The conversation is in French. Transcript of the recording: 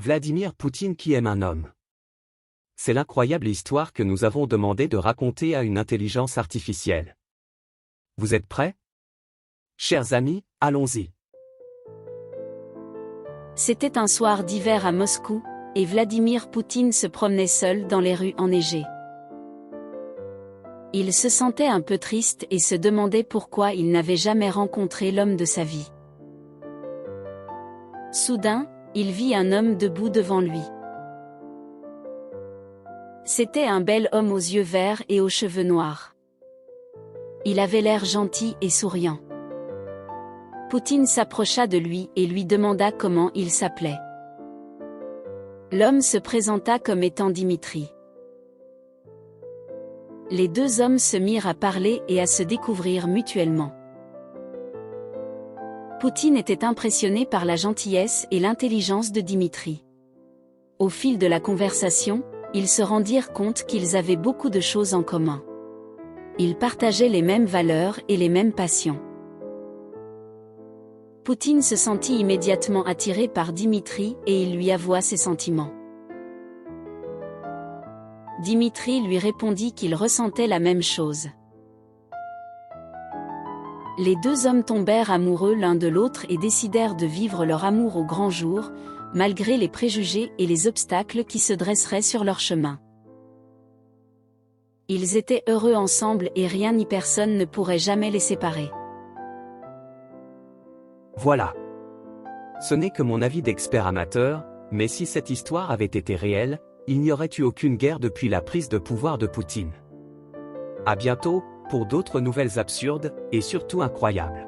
Vladimir Poutine qui aime un homme. C'est l'incroyable histoire que nous avons demandé de raconter à une intelligence artificielle. Vous êtes prêts? Chers amis, allons-y. C'était un soir d'hiver à Moscou, et Vladimir Poutine se promenait seul dans les rues enneigées. Il se sentait un peu triste et se demandait pourquoi il n'avait jamais rencontré l'homme de sa vie. Soudain, il vit un homme debout devant lui. C'était un bel homme aux yeux verts et aux cheveux noirs. Il avait l'air gentil et souriant. Poutine s'approcha de lui et lui demanda comment il s'appelait. L'homme se présenta comme étant Dimitri. Les deux hommes se mirent à parler et à se découvrir mutuellement. Poutine était impressionné par la gentillesse et l'intelligence de Dimitri. Au fil de la conversation, ils se rendirent compte qu'ils avaient beaucoup de choses en commun. Ils partageaient les mêmes valeurs et les mêmes passions. Poutine se sentit immédiatement attiré par Dimitri et il lui avoua ses sentiments. Dimitri lui répondit qu'il ressentait la même chose. Les deux hommes tombèrent amoureux l'un de l'autre et décidèrent de vivre leur amour au grand jour, malgré les préjugés et les obstacles qui se dresseraient sur leur chemin. Ils étaient heureux ensemble et rien ni personne ne pourrait jamais les séparer. Voilà. Ce n'est que mon avis d'expert amateur, mais si cette histoire avait été réelle, il n'y aurait eu aucune guerre depuis la prise de pouvoir de Poutine. À bientôt, pour d'autres nouvelles absurdes, et surtout incroyables.